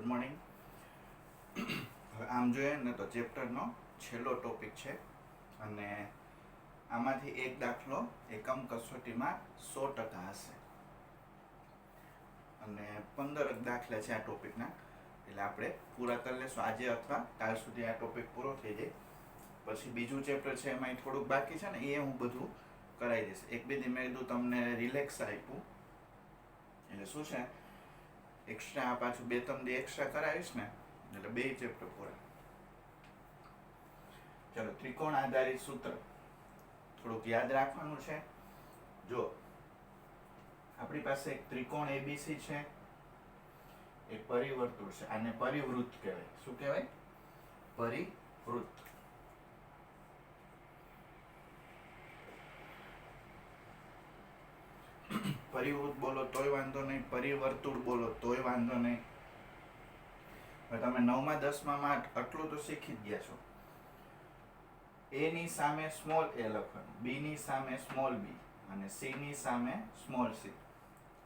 Good morning. હવે આમ જોઈએ ને તો ચેપ્ટરનો છેલ્લો ટોપિક છે અને આમાંથી એક દાખલો એકમ કસોટીમાં 100% હશે અને 15 દાખલા છે આ ટોપિકના, એટલે આપણે પૂરા કરી લેશું આજે અથવા કાલ સુધી. આ ટોપિક પૂરો થઈ જાય પછી બીજું ચેપ્ટર છે એમાં થોડુંક બાકી છે ને, એ હું બધું કરાવી દઈશ. એક બે દી મેં કીધું તમને રિલેક્સ આપ્યું, એટલે શું છે એક્સ્ટ્રા પાછું 2-3 દી એક્સ્ટ્રા કરાવીશ ને એટલે 2 ચેપ્ટર પૂરા. ચલો, ત્રિકોણ આધારિત સૂત્ર થોડુંક યાદ રાખવાનું છે. જો આપણી પાસે એક ત્રિકોણ એબીસી છે, એક પરિવર્તુળ છે, આને પરિવૃત્ત કહેવાય. શું કહેવાય? પરિવૃત્ત. પરિવૃત્ત બોલો તોય વાંધો નહીં, પરિવર્તુળ બોલો તોય વાંધો નહીં. હવે તમે 9મા 10મામાં આટલું તો શીખી જ ગયા છો. એ ની સામે સ્મોલ એ લખવાનું, બી ની સામે સ્મોલ બી અને સી ની સામે સ્મોલ સી.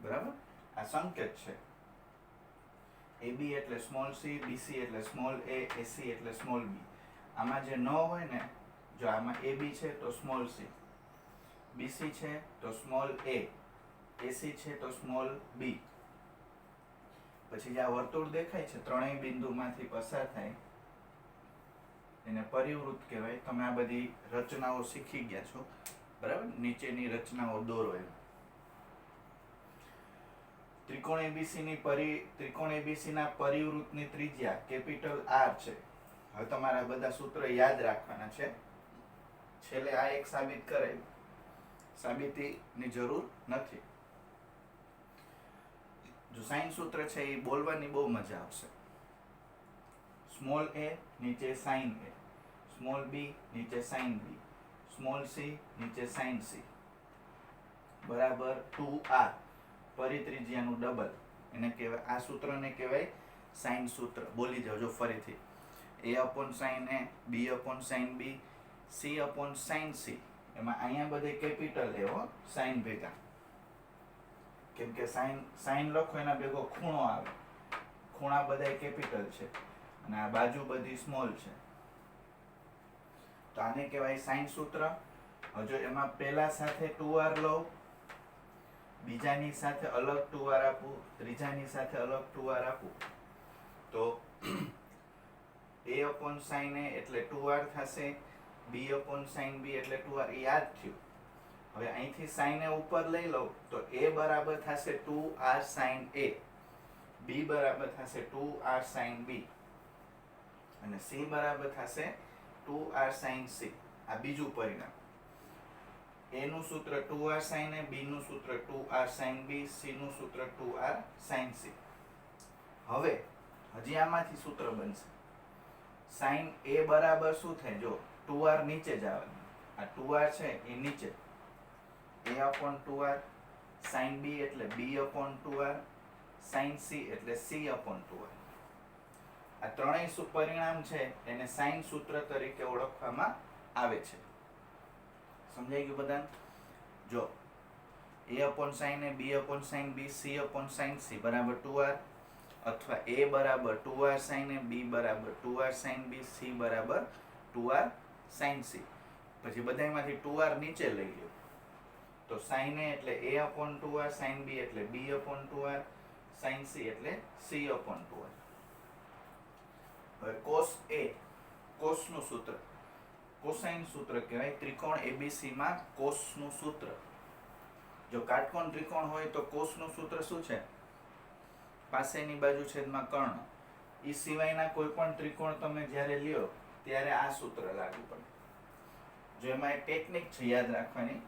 બરાબર? આ સંકેત છે. AB એટલે સ્મોલ સી, BC એટલે સ્મોલ A, AC એટલે સ્મોલ B. આમાં જે ન હોય ને, જો આમાં AB છે તો સ્મોલ c, BC છે તો સ્મોલ A, AC છે તો સ્મોલ b. પછી જે આ વર્તુળ દેખાય છે ત્રણેય બિંદુમાંથી પસાર થાય એને પરિવૃત્ત કહેવાય. તમે આ બધી રચનાઓ શીખી ગયા છો, બરાબર? નીચેની રચનાઓ દોરો એમ. ત્રિકોણ એબીસી ના પરિવૃત્તની ત્રિજ્યા કેપિટલ R છે. હવે તમારે બધા સૂત્ર યાદ રાખવાના છે. છેલ્લે આ એક સાબિત કરાયું, સાબિતીની જરૂર નથી. જો સાઈન સૂત્ર છે એ બોલવાની બહુ મજા આવશે. સ્મોલ a નીચે સાઈન a, સ્મોલ b નીચે સાઈન b, સ્મોલ c નીચે સાઈન c બરાબર 2r. પરિત્રિજ્યાનું ડબલ એને કહેવાય, આ સૂત્રને કહેવાય સાઈન સૂત્ર. બોલી જાઓ જો ફરીથી. a/sin a, b/sin b, c/sin c. એમાં અહીંયા બધે કેપિટલ એ હો, સાઈન ભેગા. કેમ કે સાઈન લખો એના ભેગો ખૂણો આવે. ખૂણા બધા કેપિટલ છે અને આ બાજુ બધી સ્મોલ છે, તો આને કહેવાય સાઈન સૂત્ર. હજુ એમાં પહેલા સાથે 2r લઉં, બીજાની સાથે અલગ 2r આપું, ત્રીજાની સાથે અલગ 2r આપું, તો a/sin a એટલે 2r થશે, b/sin b એટલે 2r. યાદ થયું? હવે અહીંથી sin a ઉપર લઈ લઉં તો a બરાબર થશે 2r sin a, b બરાબર થશે 2r sin b અને c બરાબર થશે 2r sin c. આ બીજું પરિણામ. a નું સૂત્ર 2r sin a, b નું સૂત્ર 2r sin b, c નું સૂત્ર 2r sin c. હવે હજી આમાંથી સૂત્ર બનશે. sin a બરાબર શું થાય? જો 2r નીચે જવાનું, આ 2r છે એ નીચે, a/2r, sin b એટલે b/2r, sin c એટલે c/2r. આ ત્રણેય પરિણામ છે એને સાઈન સૂત્ર તરીકે ઓળખવામાં આવે છે. સમજાઈ ગયું બધાને? જો a/sin a, b/sin b, c/sin c બરાબર 2r, અથવા a બરાબર 2r sin a, b બરાબર 2r sin b, c બરાબર 2r sin c. પછી બધામાંથી 2r નીચે લઈ લો તો sin a એટલે a/2r, sin b એટલે b/2r, sin c એટલે c/2r. હવે cos a, cos નું સૂત્ર કોસાઇન સૂત્ર કહેવાય. ત્રિકોણ એબીસી માં cos નું સૂત્ર. જો કાટકોણ ત્રિકોણ હોય તો cos નું સૂત્ર શું છે? પાસેની બાજુ છેદમાં કર્ણ. એ સિવાયના કોઈ પણ ત્રિકોણ તમે જ્યારે લ્યો ત્યારે આ સૂત્ર લાગુ પડે. જો એમાં એક ટેકનિક છે યાદ રાખવાની,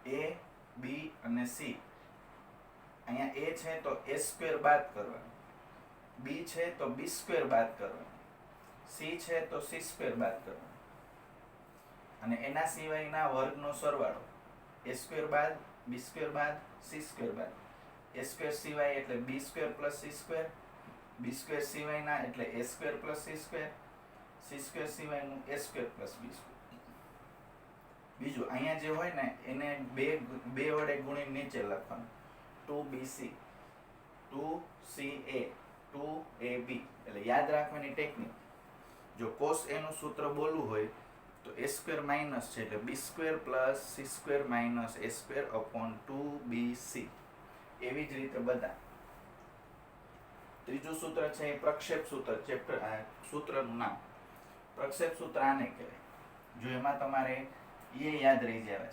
a, b અને c. અહીંયા a છે તો a² બાદ કરવાનો, b છે તો b² બાદ કરવાનો, c છે તો c² બાદ કરવાનો અને એના સિવાયના વર્ગનો સરવાળો. a² બાદ, b² બાદ, c² બાદ. a² સિવાય એટલે b² + c², b² સિવાયના એટલે a² + c², c² સિવાયનું a² + b². બીજું અહીંયા જે હોય ને એને બે વડે ગુણીને નીચે લખવાનું. 2bc, 2ca, 2ab એટલે યાદ રાખવાની ટેકનિક જો cos a નું સૂત્ર બોલવું હોય તો a સ્ક્વેર માઇનસ છે એટલે b square plus c square minus a square upon 2bc એવી જ રીતે બધા ત્રીજું સૂત્ર છે એ પ્રક્ષેપ સૂત્ર ચેપ્ટર સૂત્રનું નામ પ્રક્ષેપ સૂત્ર આને કહેવાય જો એમાં તમારે એ યાદ રહી જાય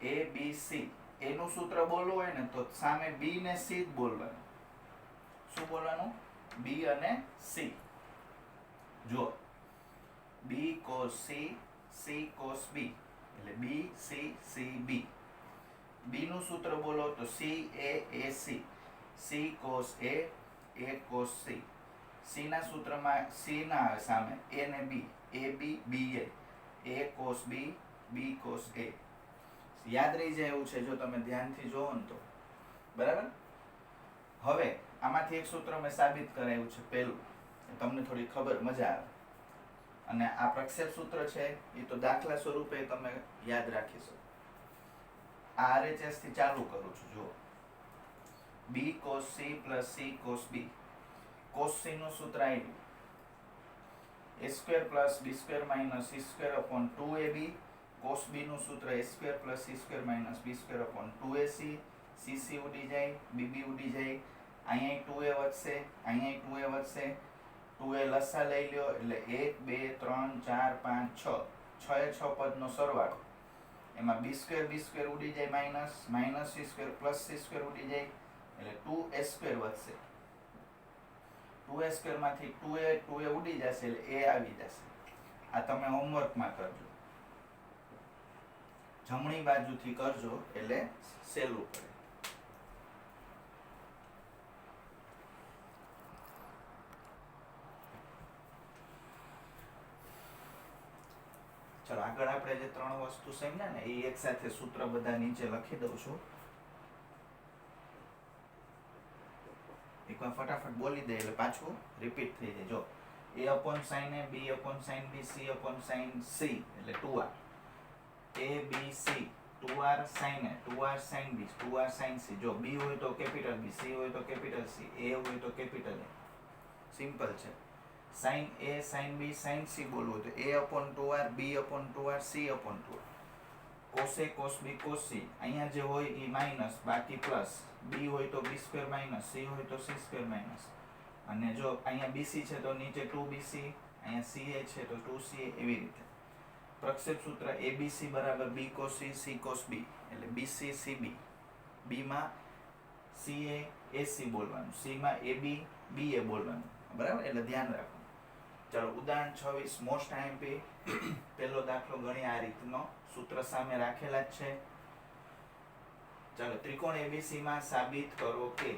છે a b c એનું સૂત્ર બોલવું હોય ને તો સામે b ને c જ બોલવાનું શું બોલવાનું b અને c જો b cos c c cos b એટલે b c c b b નું સૂત્ર બોલો તો c a a c c cos a a cos c c ના સૂત્રમાં c ના આવે સામે a ને b a b b a cos b b cos a યાદ રહી જાય એવું છે જો તમે ધ્યાનથી જોવો ને તો બરાબર હવે આમાંથી એક સૂત્ર મેં સાબિત કરાવ્યું છે પહેલું તમને થોડી ખબર મજા આવે અને આ પ્રક્ષેપ સૂત્ર છે એ તો દાખલા સ્વરૂપે તમે યાદ રાખી શકો આ RHS થી ચાલુ કરું છું જો b cos c plus c cos b cos c નું સૂત્ર આવ્યું a square plus b square minus c square upon 2ab cos b નું સૂત્ર a square plus c square minus b square upon 2ac c c ઉડી જાય bb ઉડી જાય અહીંયા 2a વધશે અહીંયા 2a વધશે 2a લસા લઈ લ્યો એટલે 1 2 3 4 5 6 6 એ 6 પદનો સરવાળો એમાં b square ઉડી જાય minus c square plus c square ઉડી જાય એટલે 2a square વધશે 2a square માંથી 2a ઉડી જશે એટલે a આવી જશે આ તમે હોમવર્કમાં કરજો જમણી બાજુથી કરજો એટલે સહેલું પડે ચલો આગળ આપણે જે ત્રણ વસ્તુ સમજ્યા ને એ એક સાથે સૂત્ર બધા નીચે લખી દઉં છું એકવાર ફટાફટ બોલી દે એટલે પાછું રિપીટ થઈ જાય જો a upon sin a b upon sin b c upon sin c એટલે 2r a b c 2r sin a 2r sin b 2r sin c જો b હોય તો કેપિટલ b c હોય તો કેપિટલ c a હોય તો capital a simple છે sin a sin b sin c બોલવું તો a upon 2r b upon 2r c upon 2r cos a cos b cos c અહીંયા જે હોય એ માઈનસ બાકી પ્લસ b હોય તો b સ્ક્વેર માઈનસ c હોય તો c સ્ક્વેર માઈનસ અને જો અહીંયા bc છે તો નીચે 2bc અહીંયા ca છે તો 2ca એવી રીતે પ્રક્ષેપ સૂત્ર abc બરાબર b cos c c cos b એટલે bc cb b માં ca ac બોલવાનું c માં ab ba બોલવાનું બરાબર એટલે ધ્યાન રાખો ચાલો ઉદાહરણ 26 મોસ્ટ આઈએમપી પહેલો દાખલો ગણી આ રીતનો સૂત્ર સામે રાખેલા જ છે ચાલો ત્રિકોણ ABC માં સાબિત કરો કે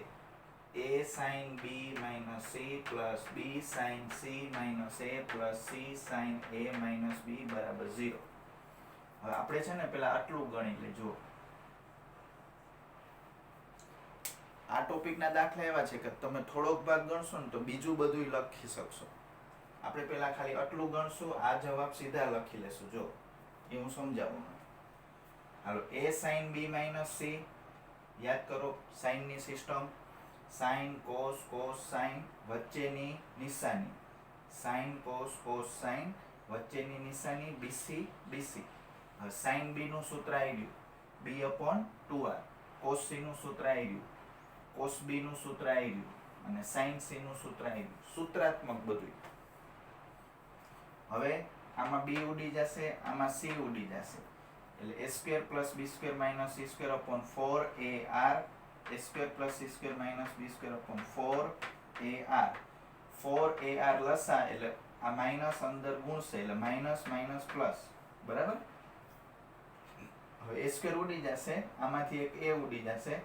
a sin b minus c plus b sin c minus a plus c sin a minus b બરાબર 0 હવે આપણે છે ને પેલા આટલું ગણી લેજો આ ટોપિકના દાખલા એવા છે કે તમે થોડોક ભાગ ગણશો ને તો બીજું બધું લખી શકશો આપણે પેલા ખાલી આટલું ગણશું આ જવાબ સીધા લખી લેશું જો એ હું સમજાવું હાલો a sin b minus c યાદ કરો sin ની system sin cos cos sin વચ્ચેની નિશાની sin cos cos sin વચ્ચેની નિશાની bc bc હવે sin b નું સૂત્ર આવી ગયું b upon 2r cos c નું સૂત્ર આવી ગયું cos b નું સૂત્ર આવી ગયું અને sin c નું સૂત્ર આવી ગયું સૂત્રાત્મક બધું હવે આમાં b ઉડી જશે આમાં c ઉડી જશે એટલે a square plus b square minus c square upon 4ar a square plus c square minus b square upon 4ar 4ar લસા એટલે આ માઈનસ અંદર ગુણશે એટલે માઈનસ માઈનસ પ્લસ બરાબર હવે a square ઉડી જશે આમાંથી એક a ઉડી જશે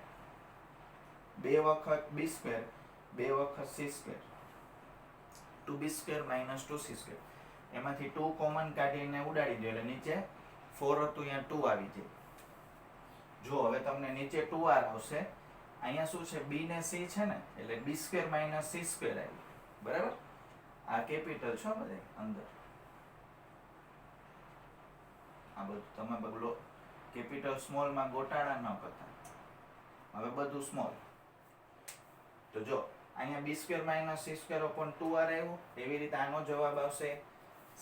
બે વખત b square બે વખત c square 2b square minus 2c square એમાંથી 2 કોમન કાઢીને ઉડાડી દો એટલે નીચે 4 હતું અહીંયા 2 આવી જાય જો હવે તમને નીચે 2r આવશે અહીંયા શું છે b ને c છે ને એટલે b square minus c square આવી બરાબર આ કેપિટલ છો બધે અંદર આ બધું તમે બગલો કેપિટલ સ્મોલ માં ગોટાળા ન કરતા હવે બધું સ્મોલ તો જો અહીંયા B square minus C square upon 2r આવ્યું. એવી રીતે આનો જવાબ આવશે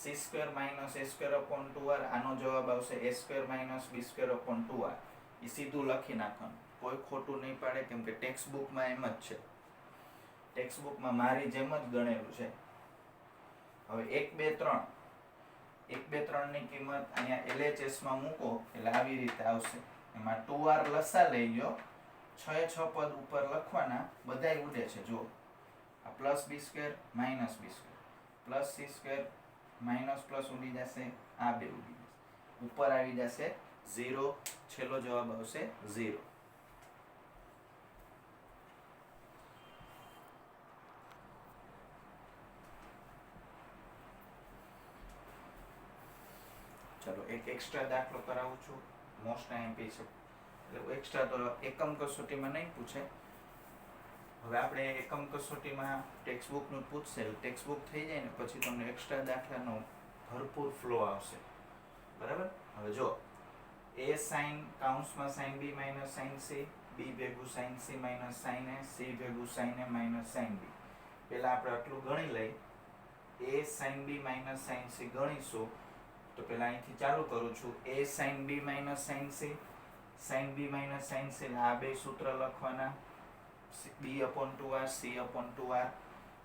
C square minus A square upon 2r. આનો જવાબ આવશે A square minus B square upon 2r. એ સીધું લખી નાખવાનું, કોઈ ખોટું નહીં પાડે, કેમ કે ટેક્સ્ટ બુકમાં એમ જ છે. ટેક્સ્ટ બુકમાં મારી જેમ જ ગણેલું છે. હવે 1 2 3 1 2 3 ની કિંમત અહીંયા LHS માં મૂકો એટલે આવી રીતે આવશે. એમાં 2r લસા લઈ લ્યો, 6 એ 6 પદ ઉપર લખવાના, બધાય ઉડે છે. જો આ plus B square minus B square plus C square minus plus ઉડી જશે, આ બે ઉડી જશે, ઉપર આવી જશે 0. છેલ્લો જવાબ આવશે 0. ચલો એક એક્સ્ટ્રા દાખલો કરાવું છું, મોસ્ટ આઈએમપી છે એટલે એક્સ્ટ્રા તો એકમ કસોટીમાં નહીં પૂછે. હવે આપણે એકમ કસોટીમાં ટેક્સ્ટ બુકનું પૂછશે, ટેક્સ્ટ બુક થઈ જાય ને પછી તમને એક્સ્ટ્રા દાખલાનો ભરપૂર ફ્લો આવશે. બરાબર. હવે જો a sin કાઉન્સમાં sin b minus sin c, b ભેગું sin c minus sin a, c ભેગું sin a minus sin b. પહેલા આપણે આટલું ગણી લઈ. a sin b minus sin c ગણીશું તો પહેલા અહીંથી ચાલુ કરું છું. a sin b minus sin c, sin b minus sin c, આ બે સૂત્ર લખવાના. b upon 2r, c upon 2r.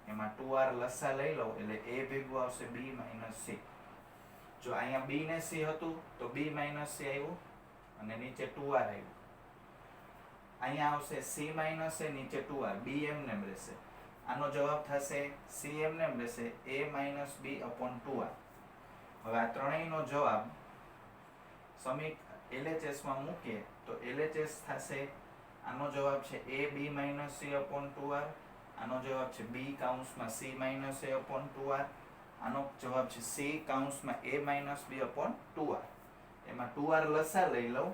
એમાં 2r લસા લઈ લો એટલે a ભેગું આવશે b માઇનસ c. જો અહીંયા b ને c હતું તો b માઇનસ c આવ્યું અને નીચે 2r આવ્યું. અહીંયા આવશે c માઇનસ a, નીચે 2r, b એમને એમ રહેશે. આનો જવાબ થશે c એમને એમ રહેશે a minus b upon 2r. હવે આ ત્રણેયનો જવાબ LHS માં મૂકીએ તો LHS થશે, આનો જવાબ છે a b minus c upon 2r. આનો જવાબ છે b કાઉન્સમાં c minus a upon 2r. આનો જવાબ છે c કાઉન્સમાં a minus b upon 2r. એમાં 2r લસા લઈ લઉં,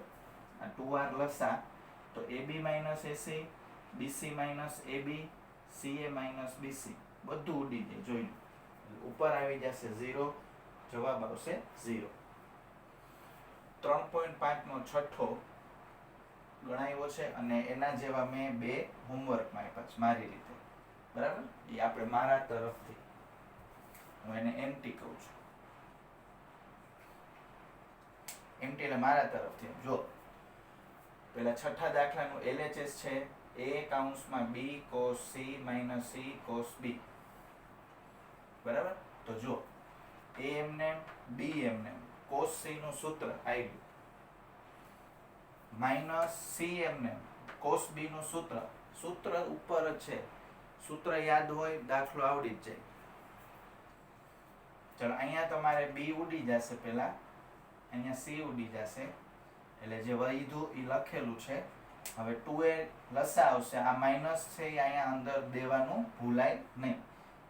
આ 2r લસા તો ab minus ac, bc minus ab, ca minus bc બધું ઉડી જાય. જોઈ ઉપર આવી જશે 0. જવાબ આવશે 0. 3.5 નો છઠ્ઠો ગણાવ્યો છે અને એના જેવા મેં 2 હોમવર્કમાં આપ્યા છે મારી રીતે. બરાબર. એ આપણે મારા તરફથી, હું એને એમટી કહું છું. એમટી એટલે મારા તરફથી. જો પેલા છઠ્ઠા દાખલાનું LHS છે a કાઉન્સમાં b cos c minus c cos b. બરાબર. તો જો a એમને b એમને cos c નું સૂત્ર આવ્યું, માઇનસ c એમને cos b નું સૂત્ર ઉપર જ છે. સૂત્ર યાદ હોય દાખલો આવડી જ જાય. ચલો અહીંયા તમારે b ઉડી જશે, પેલા અહીંયા c ઉડી જશે એટલે જે વધ્યું એ લખેલું છે. હવે 2a લસા આવશે, આ માઇનસ છે એ અહીંયા અંદર દેવાનું ભૂલાય નહીં.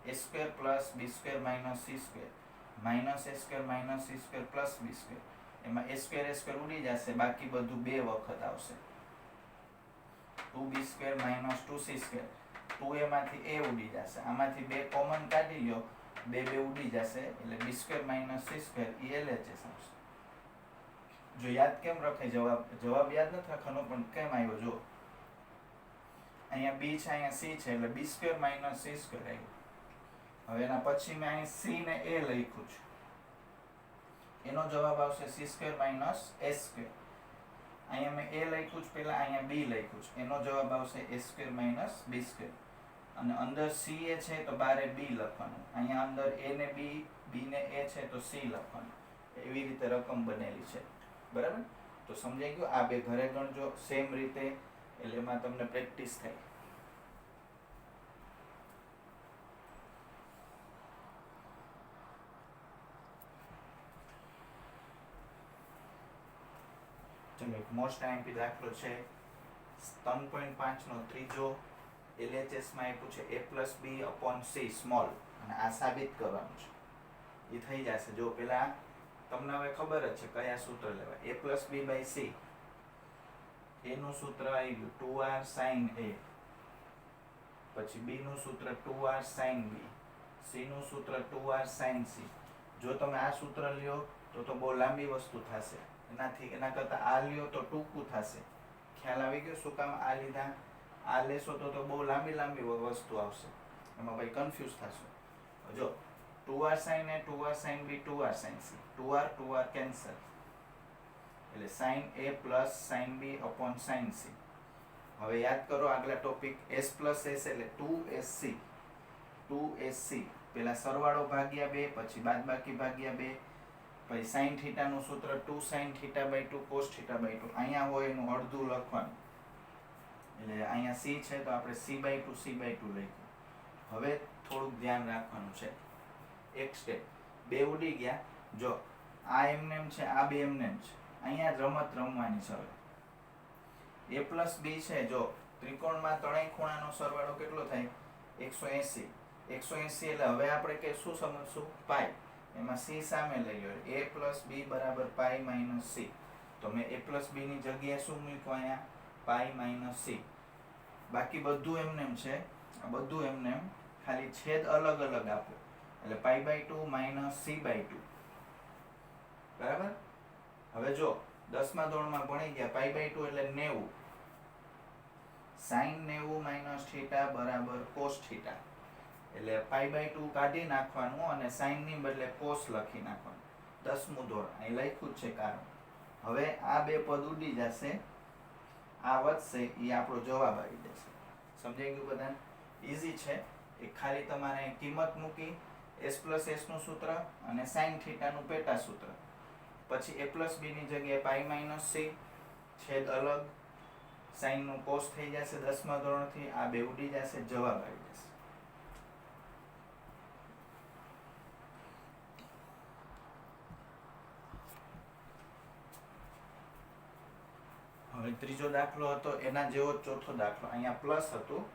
a square plus b square minus c square minus a square minus c square plus b square. એમાં a સ્ક્વેર ઉડી જશે, બાકી બધું બે વખત આવશે. 2b square minus 2c square, 2a માંથી a ઉડી જશે, આમાંથી બે કોમન કાઢી લ્યો, બે ઉડી જશે એટલે b square minus c square એ LHS આવશે. જો યાદ કેમ રખે, જવાબ યાદ નથી રાખવાનો પણ કેમ આવ્યો જો અહીંયા b છે અહીંયા c છે એટલે b square minus c square આવ્યું. હવે એના પછી મેં અહીં c ને a લખ્યું છે, એનો જવાબ આવશે c square minus s square. અહીંયા મેં a લખ્યું છે પહેલા, અહીંયા b લખ્યું છે, એનો જવાબ આવશે a square minus b square. અને અંદર c a છે તો બારે b લખવાનું, અહીંયા અંદર a ને b ને a છે તો c લખવાનું. એવી રીતે રકમ બનેલી છે. બરાબર. તો સમજાઈ ગયું. આ બે ઘરે ગણજો સેમ રીતે એટલે એમાં તમને પ્રેક્ટિસ થાય. ચલો એક મોસ્ટ આઈએમપી દાખલો છે 3.5 નો ત્રીજો. LHS માં આપ્યું છે a plus b upon c small અને આ સાબિત કરવાનું છે. એ થઈ જશે. જો પેલા તમને હવે ખબર જ છે કયા સૂત્ર લેવા. a plus b by c, a નું સૂત્ર આવ્યું 2r sin a, પછી b નું સૂત્ર 2r sin b, c નું સૂત્ર 2r sin c. જો તમે આ સૂત્ર લ્યો તો બહુ લાંબી વસ્તુ થશે. એના કરતા આ લ્યો તો ટૂંકું થશે. ખ્યાલ આવી ગયો શું કામ આ લીધા? આ લેશો તો બહુ લાંબી લાંબી વસ્તુ આવશે, એમાં ભાઈ કન્ફ્યુઝ થશો. જો 2r sin a 2r sin b 2r sin c, 2r cancel, એટલે sin a plus sin b upon sin c. હવે યાદ કરો આગલા ટોપિક s પ્લસ s એટલે 2sc, 2sc પેલા સરવાળો ભાગ્યા 2 પછી બાદબાકી ભાગ્યા 2 પછી sin થીટા નું સૂત્ર 2 sin theta by 2 cos theta by 2. અહીંયા હોય એનું અડધું લખવાનું, એટલે અહીંયા c છે તો આપણે c બાય 2 c બાય 2 લખ્યું. હવે થોડુંક ધ્યાન રાખવાનું છે, એક સ્ટેપ, બે ઉડી ગયા. જો આ એમનેમ છે, આ બે એમનેમ છે, અહીંયા રમત રમવાની છે. હવે a પ્લસ b છે, જો ત્રિકોણમાં ત્રણેય ખૂણાનો સરવાળો કેટલો થાય 180, 180 એટલે હવે આપણે કે શું સમજશું પાઈ, એમાં c સામે લઈ લો, a પ્લસ b બરાબર પાઈ માઇનસ c. તો મેં a પ્લસ b ની જગ્યાએ શું મૂક્યું અહીંયા પાઈ માઇનસ c. બાકી બધું એમનેમ છે, આ બધું એમનેમ, ખાલી છેદ અલગ અલગ આપો એટલે pi by 2 minus c by 2. બરાબર. હવે જો 10મા ધોરણમાં ભણી ગયા પાઈ બાય 2 એટલે 90, sin 90 માઇનસ થીટા બરાબર cos થીટા, એટલે પાઈ બાય 2 કાઢી નાખવાનું અને sin ની બદલે cos લખી નાખવાનું. 10મું ધોરણ અહીં લખ્યું જ છે કારણ. હવે આ બે પદ ઉડી જશે, આ વધશે, એ આપણો જવાબ આવી જશે. સમજાઈ ગયું બધાને? ઈઝી છે. એ ખાલી તમારે કિંમત મૂકી, s પ્લસ s નું સૂત્ર અને sin થીટા નું પેટા સૂત્ર, પછી a પ્લસ b ની જગ્યાએ પાઈ માઇનસ c, છેદ અલગ, sin નું cos થઈ જશે 10મા ધોરણથી, આ બે ઉડી જશે, જવાબ આવી જશે. હવે ત્રીજો દાખલો હતો એના જેવો ચોથો દાખલો. અહીંયા પ્લસ હતું,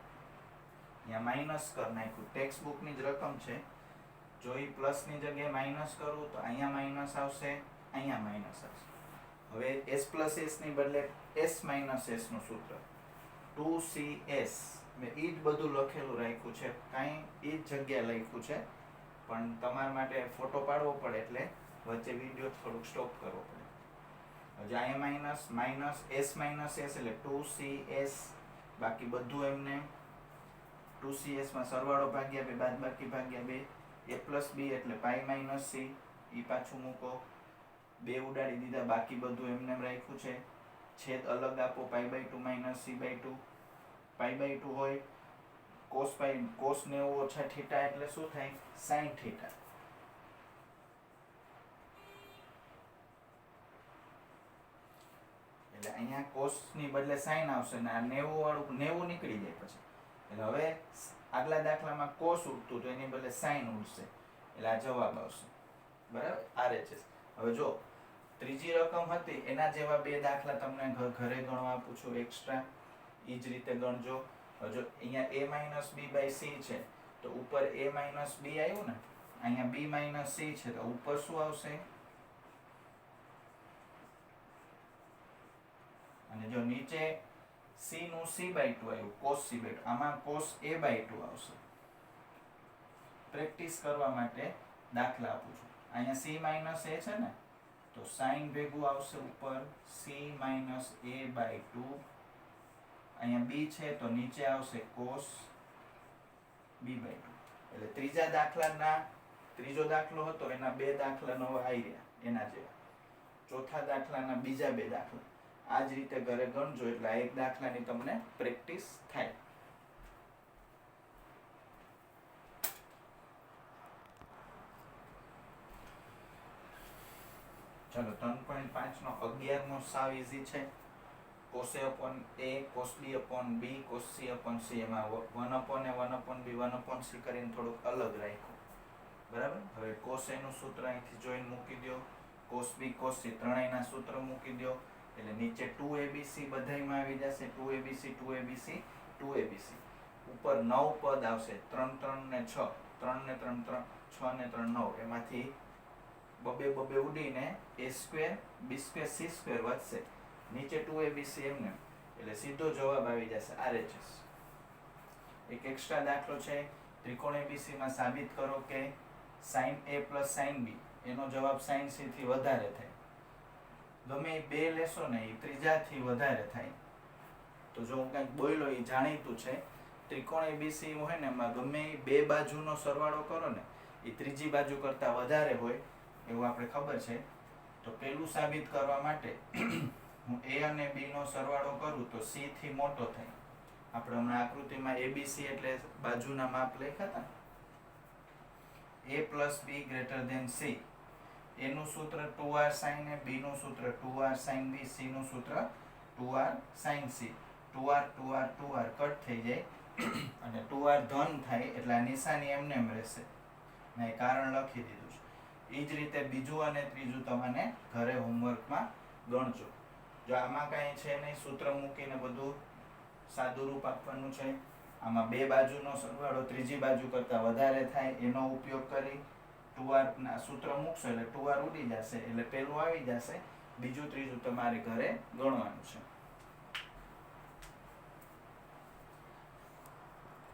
અહીંયા માઇનસ કરી નાખ્યું. ટેક્સ્ટ બુક ની જ રકમ છે. જો એ પ્લસ ની જગ્યાએ માઇનસ કરું તો અહીંયા માઇનસ આવશે, અહીંયા માઇનસ આવશે. હવે s પ્લસ s ની બદલે s માઇનસ s નું સૂત્ર 2cs. મેં ઈ જ બધું લખેલું રાખ્યું છે, કાંઈ ઈ જ જગ્યાએ લખ્યું છે, પણ તમારા માટે ફોટો પાડવો પડે એટલે વચ્ચે વિડીયો થોડુંક સ્ટોપ કરવો પડે. હજી અહીંયા minus minus s minus s એટલે 2cs, બાકી બધું એમને 2cs માં સરવાળો ભાગ્યા 2 બાદબાકી ભાગ્યા 2, a પ્લસ b એટલે પાઈ માઇનસ c, ઈ પાછું મૂકો, બે ઉડાડી દીધા, બાકી બધું એમને રાખ્યું છે. છેદ અલગ આપો, pi by 2 minus c by 2, pi by 2 હોય cos 90 ઓછા થીટા એટલે શું થાય sin થીટા. એટલે અહીંયા cos ની બદલે sin આવશે ને આ 90 વાળું 90 નીકળી જાય પછી. એટલે હવે આગલા દાખલામાં cos ઉડતું તો એની બદલે sin ઉડશે, એટલે આ જવાબ આવશે. બરાબર, RHS. હવે જો ત્રીજી રકમ હતી એના જેવા બે દાખલા તમને ઘરે ગણવા આપું છું એક્સ્ટ્રા, એ જ રીતે ગણજો. જો અહીંયા a minus b by c છે તો ઉપર a માઇનસ b આવ્યું ને, અહીંયા b માઇનસ c છે તો ઉપર શું આવશે, અને જો નીચે c નું c બાય 2 આવ્યું, cos c બાય 2, આમાં cos a બાય 2 આવશે. પ્રેક્ટિસ કરવા માટે દાખલા આપું છું. અહીંયા c માઇનસ a છે ને, તો sin ભેગું આવશે ઉપર c માઇનસ a બાય 2. અહીંયા b છે તો નીચે આવશે cos b બાય 2. એટલે ત્રીજા દાખલાના, ત્રીજો દાખલો હતો એના બે દાખલા નવા આવી રહ્યા એના જેવા. ચોથા દાખલાના બીજા બે દાખલા આ જ રીતે ઘરે ગણજો, એટલે આ એક દાખલાની તમને પ્રેક્ટિસ થાય. ચલો 3.5 નો 11મો સાવ ઈઝી છે. cos a upon a, cos b upon b, cos c upon c, એમાં 1 upon a, 1 upon b, 1 upon c કરીને થોડુંક અલગ રાખ્યું. બરાબર. હવે cos a નું સૂત્ર અહીંથી જોઈને મૂકી દો, cos b cos c ત્રણેયના સૂત્ર મૂકી દો, એટલે નીચે 2abc બધાયમાં આવી જશે, 2abc 2abc 2abc. ઉપર 9 પદ આવશે, 3 3 ને 6, 3 ને 3 3, 6 ને 3 9, એમાંથી બબે ઉડીને a square b square c square વધશે, નીચે 2abc એમને, એટલે સીધો જવાબ આવી જશે RHS. એક એક્સ્ટ્રા દાખલો છે, ત્રિકોણ abc માં સાબિત કરો કે sin a plus sin b એનો જવાબ sin c થી વધારે થાય. ગમે એ બે લેશો ને એ ત્રીજાથી વધારે થાય. તો જો હું કંઈક બોલ્યો એ જાણીતું છે, ત્રિકોણ એબીસી હોય ને એમાં ગમે એ બે બાજુનો સરવાળો કરો ને એ ત્રીજી બાજુ કરતાં વધારે હોય એવું આપણે ખબર છે. તો પેલું સાબિત કરવા માટે હું એ અને બી નો સરવાળો કરું તો સી થી મોટો થાય. આપણે હમણાં આકૃતિમાં એબીસી એટલે બાજુના માપ લખ્યા હતા. a plus B greater than C, એનું સૂત્ર 2r sin a, b નું સૂત્ર 2r sin b, c નું સૂત્ર 2r sin c. 2r 2r 2r cut થઈ જાય અને 2r ધન થાય એટલે આ નિશાની એમને એમ રહેશે. મેં કારણ લખી દીધું છે. એ જ રીતે બીજું અને ત્રીજું તમને ઘરે હોમવર્કમાં ગણજો. જો આમાં કાંઈ છે નહીં, સૂત્ર મૂકીને બધું સાદું રૂપ આપવાનું છે. આમાં બે બાજુનો સરવાળો ત્રીજી બાજુ કરતાં વધારે થાય એનો ઉપયોગ કરી 2r ના સૂત્ર મૂકશો એટલે 2r ઉડી જશે એટલે પેલું આવી જશે. બીજું ત્રીજું તમારે ઘરે ગણવાનું છે.